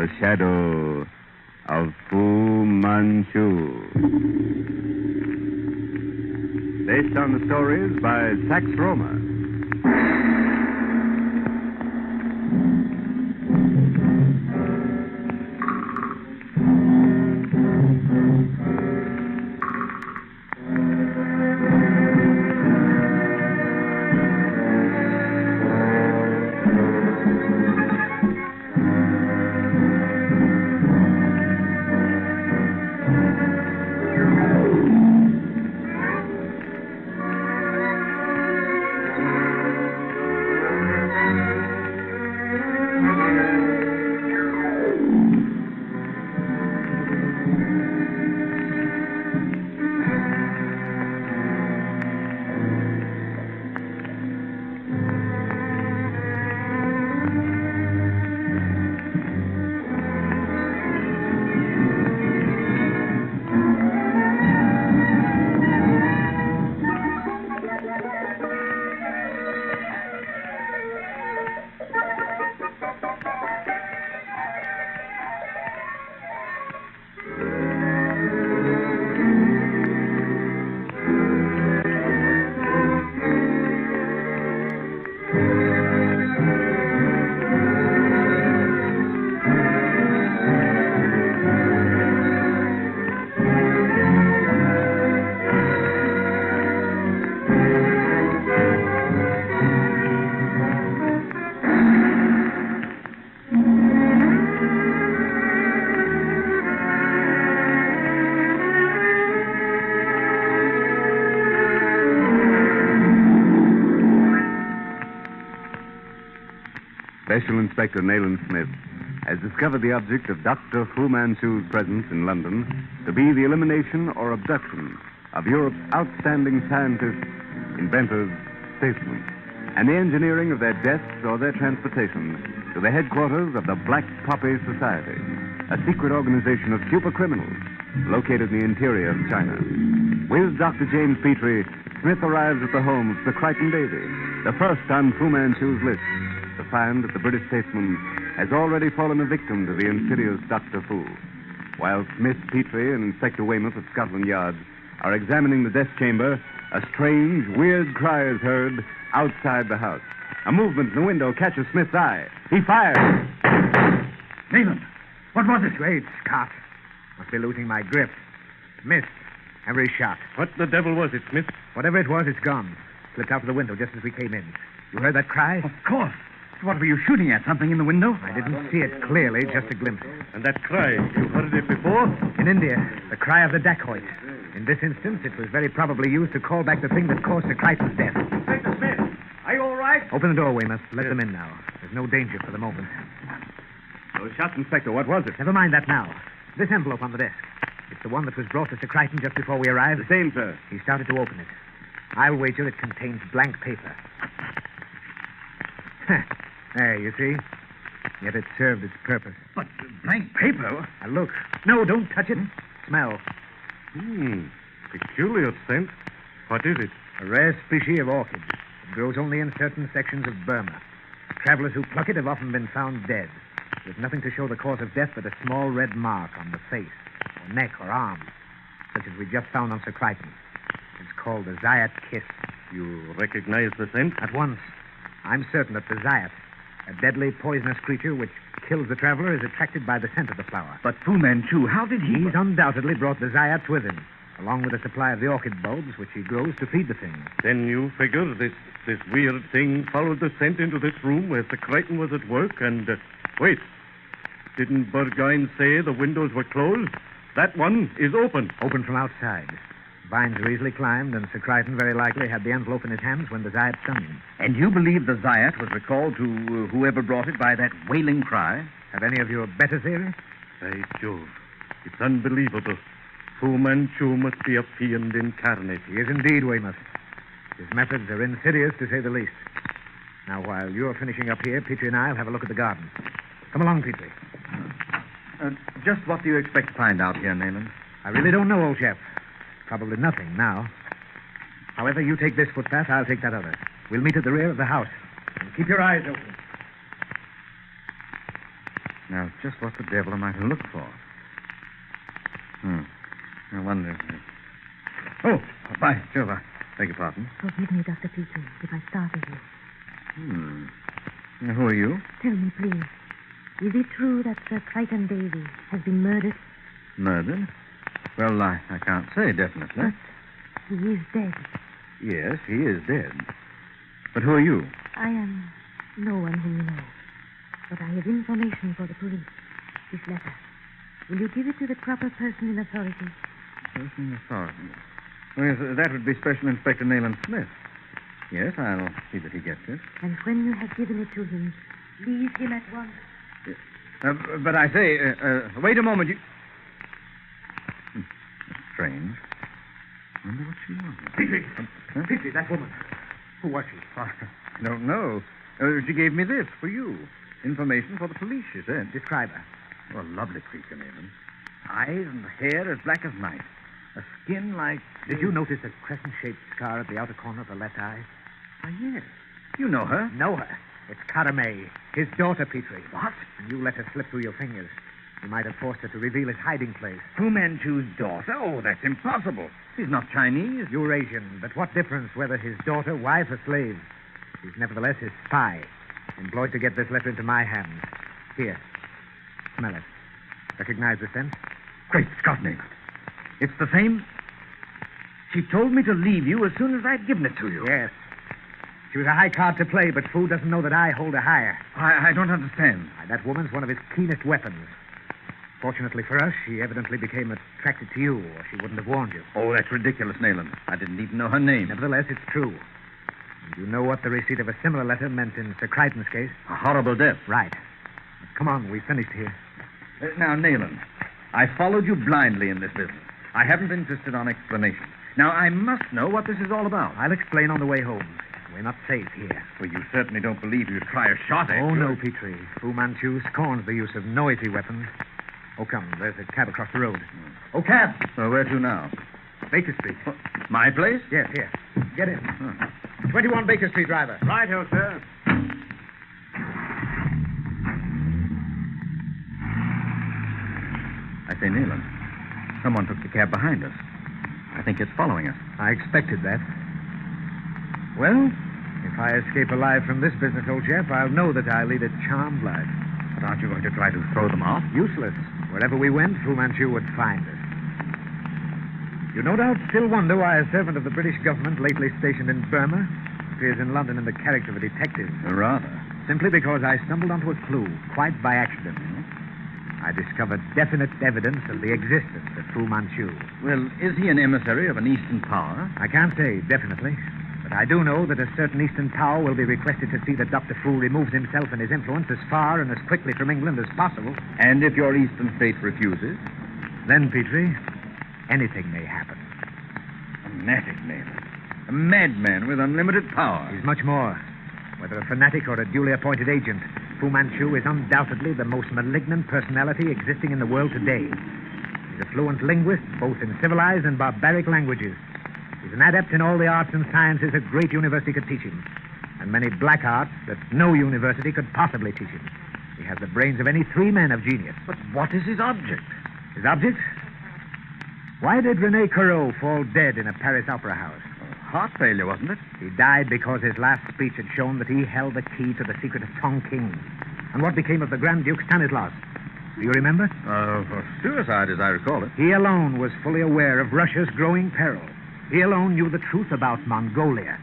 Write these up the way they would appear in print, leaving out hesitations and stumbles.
The Shadow of Fu Manchu. Based on the stories by Sax Rohmer. Special Inspector Nayland Smith has discovered the object of Dr. Fu Manchu's presence in London to be the elimination or abduction of Europe's outstanding scientists, inventors, statesmen, and the engineering of their deaths or their transportation to the headquarters of the Black Poppy Society, a secret organization of super criminals located in the interior of China. With Dr. James Petrie, Smith arrives at the home of the Crichton Davy, the first on Fu Manchu's list, to find that the British statesman has already fallen a victim to the insidious Dr. Fu. While Smith, Petrie, and Inspector Weymouth of Scotland Yard are examining the death chamber, a strange, weird cry is heard outside the house. A movement in the window catches Smith's eye. He fires. Nayland, what was it? Great Scott. Must be losing my grip. Missed. Every shot. What the devil was it, Smith? Whatever it was, it's gone. Slipped out of the window just as we came in. You heard that cry? Of course. What were you shooting at? Something in the window? I didn't see it clearly, just a glimpse. And that cry, you heard it before? In India, the cry of the dacoit. In this instance, it was very probably used to call back the thing that caused the Crichton's death. Inspector Smith, are you all right? Open the door, Weymouth. Let them in now. There's no danger for the moment. Those shots, Inspector, what was it? Never mind that now. This envelope on the desk. It's the one that was brought to Sir Crichton just before we arrived. The same, sir. He started to open it. I'll wager it contains blank paper. There, you see? Yet it served its purpose. But blank paper? Now, look. No, don't touch it. Smell. Peculiar scent. What is it? A rare species of orchid. It grows only in certain sections of Burma. Travelers who pluck it have often been found dead, with nothing to show the cause of death but a small red mark on the face, or neck, or arm, such as we just found on Sir Crichton. It's called the Zayat kiss. You recognize the scent? At once. I'm certain that the Zayat, a deadly poisonous creature which kills the traveler, is attracted by the scent of the flower. But Fu Manchu, how did he... He's undoubtedly brought the Zayat with him, along with a supply of the orchid bulbs which he grows to feed the thing. Then you figure this weird thing followed the scent into this room where Sir Crichton was at work and... wait. Didn't Burgoyne say the windows were closed? That one is open. Open from outside. Vines are easily climbed, and Sir Crichton very likely had the envelope in his hands when the Zayat stung him. And you believe the Zayat was recalled to whoever brought it by that wailing cry? Have any of you a better theory? By Jove. It's unbelievable. Fu Manchu must be a fiend incarnate. He is indeed, Weymouth. His methods are insidious, to say the least. Now, while you're finishing up here, Petrie and I'll have a look at the garden. Come along, Petrie. Just what do you expect to find out here, Nayland? I really don't know, old chap. Probably nothing now. However, you take this footpath, I'll take that other. We'll meet at the rear of the house. And keep your eyes open. Now, just what the devil am I to look for? I wonder... Oh, by Jove, I beg your pardon. Forgive me, Dr. Petrie, if I startled you. Now, who are you? Tell me, please. Is it true that Sir Crichton Davy has been murdered? Murdered? Well, I can't say definitely. But he is dead. Yes, he is dead. But who are you? I am no one whom you know. But I have information for the police. This letter. Will you give it to the proper person in authority? Person in authority? Well, yes, that would be Special Inspector Nayland Smith. Yes, I'll see that he gets it. And when you have given it to him, leave him at once. But I say, wait a moment. Strange. I wonder what she wants. Petrie! Petrie, that woman. Who was she? I don't know. She gave me this for you. Information for the police, she said. Describe her. Oh, a lovely creature, Nayland. Eyes and hair as black as night. A skin like... Did you notice a crescent-shaped scar at the outer corner of the left eye? Why, yes. You know her? Know her. It's Cara May, his daughter, Petrie. What? And you let her slip through your fingers. You might have forced her to reveal his hiding place. Fu Manchu's daughter? Oh, that's impossible. She's not Chinese. Eurasian. But what difference whether his daughter, wife, or slave? She's nevertheless his spy, employed to get this letter into my hands. Here. Smell it. Recognize the scent? Great Scott, Nayland. It's the same. She told me to leave you as soon as I'd given it to you. Yes. She was a high card to play, but Fu doesn't know that I hold a higher. I don't understand. That woman's one of his keenest weapons. Fortunately for us, she evidently became attracted to you, or she wouldn't have warned you. Oh, that's ridiculous, Nayland. I didn't even know her name. Nevertheless, it's true. And you know what the receipt of a similar letter meant in Sir Crichton's case? A horrible death. Right. Come on, we've finished here. Now, Nayland, I followed you blindly in this business. I haven't insisted on explanation. Now, I must know what this is all about. I'll explain on the way home. We're not safe here. Well, you certainly don't believe you'd try a shot at Oh, no, Petrie. Fu Manchu scorns the use of noisy weapons. Oh, come. There's a cab across the road. Oh, cab! So where to now? Baker Street. My place? Yes, here. Get in. 21 Baker Street, driver. Right-o, sir. I say, Nayland, someone took the cab behind us. I think it's following us. I expected that. Well, if I escape alive from this business, old chap, I'll know that I lead a charmed life. But aren't you going to try to throw them off? Useless. Wherever we went, Fu Manchu would find us. You no doubt still wonder why a servant of the British government lately stationed in Burma appears in London in the character of a detective. Rather. Simply because I stumbled onto a clue, quite by accident. I discovered definite evidence of the existence of Fu Manchu. Well, is he an emissary of an Eastern power? I can't say definitely, but I do know that a certain Eastern power will be requested to see that Dr. Fu removes himself and his influence as far and as quickly from England as possible. And if your Eastern state refuses? Then, Petrie, anything may happen. A fanatic, Nayland. A madman with unlimited power. He's much more. Whether a fanatic or a duly appointed agent, Fu Manchu is undoubtedly the most malignant personality existing in the world today. He's a fluent linguist, both in civilized and barbaric languages. He's an adept in all the arts and sciences a great university could teach him, and many black arts that no university could possibly teach him. He has the brains of any 3 men of genius. But what is his object? His object? Why did Rene Corot fall dead in a Paris opera house? Heart failure, wasn't it? He died because his last speech had shown that he held the key to the secret of Tonking. And what became of the Grand Duke Stanislaus? Do you remember? Suicide, as I recall it. He alone was fully aware of Russia's growing peril. He alone knew the truth about Mongolia.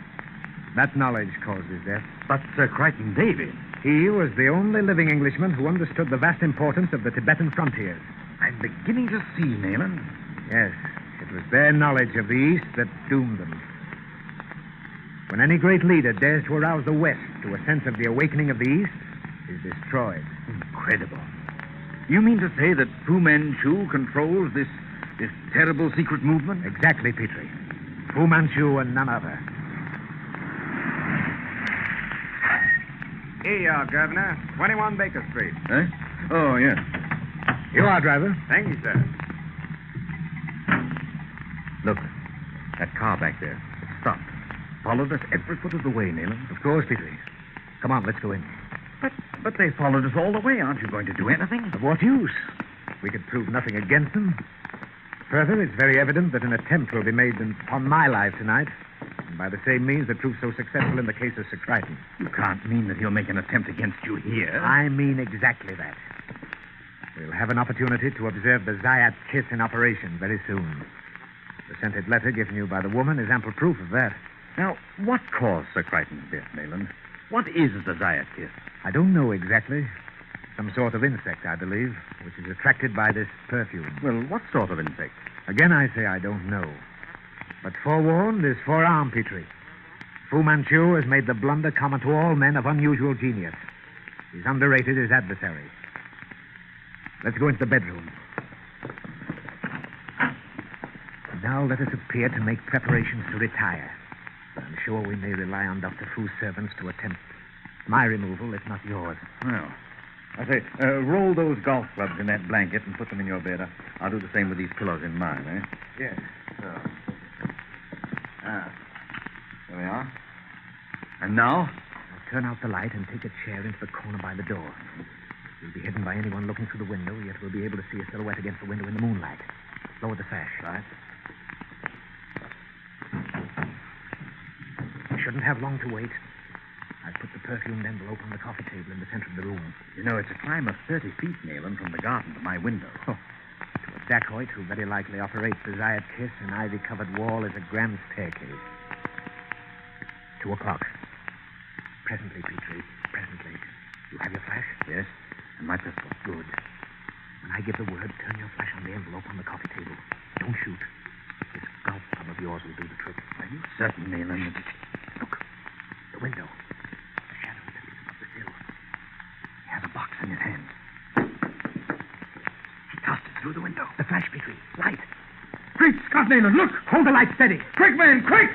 That knowledge caused his death. But Sir Crichton Davy. He was the only living Englishman who understood the vast importance of the Tibetan frontiers. I'm beginning to see, Nayland. Yes, it was their knowledge of the East that doomed them. When any great leader dares to arouse the West to a sense of the awakening of the East, he's destroyed. Incredible. You mean to say that Fu Manchu controls this terrible secret movement? Exactly, Petrie. Fu Manchu and none other. Here you are, Governor. 21 Baker Street. Eh? Oh, yes. You are, driver. Thank you, sir. Look, that car back there. It stopped. Followed us every foot of the way, Nayland. Of course, Petrie. Come on, let's go in. But But they followed us all the way. Aren't you going to do anything? Of what use? We could prove nothing against them. Further, it's very evident that an attempt will be made upon my life tonight, and by the same means that proved so successful in the case of Sir Crichton. You can't mean that he'll make an attempt against you here. I mean exactly that. We'll have an opportunity to observe the Zayat kiss in operation very soon. The scented letter given you by the woman is ample proof of that. Now, what caused Sir Crichton's death, Nayland? What is the Zayat kiss? I don't know exactly. Some sort of insect, I believe, which is attracted by this perfume. Well, what sort of insect? Again, I say I don't know. But forewarned is forearmed, Petrie. Fu Manchu has made the blunder common to all men of unusual genius. He's underrated his adversary. Let's go into the bedroom. And now let us appear to make preparations to retire. I'm sure we may rely on Dr. Fu's servants to attempt my removal, if not yours. Well, I say, roll those golf clubs in that blanket and put them in your bed. I'll do the same with these pillows in mine, eh? Yes. So. There we are. And now? Now turn out the light and take a chair into the corner by the door. You'll be hidden by anyone looking through the window, yet we'll be able to see a silhouette against the window in the moonlight. Lower the sash. Right. You shouldn't have long to wait. I've put the perfumed envelope on the coffee table in the center of the room. You know, it's a climb of 30 feet, Nayland, from the garden to my window. Oh. To a dacoit who very likely operates the Zayat kiss, an ivy-covered wall is a grand staircase. 2 o'clock. Presently, Petrie, presently. You have your flash? Yes, and my pistol. Good. When I give the word, turn your flash on the envelope on the coffee table. Don't shoot. This golf club of yours will do the trick. Are you certain, Nayland? Look, the window. The shadow that is above the sill. He has a box in his hand. He tossed it through the window. The flash, Petrie. Light. Great Scott, Nayland, look! Hold the light steady. Quick, man, quick!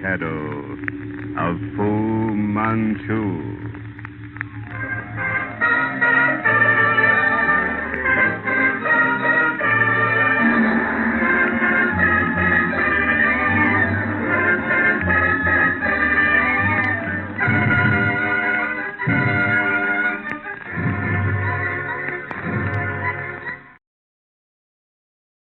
Shadow of Fu Manchu.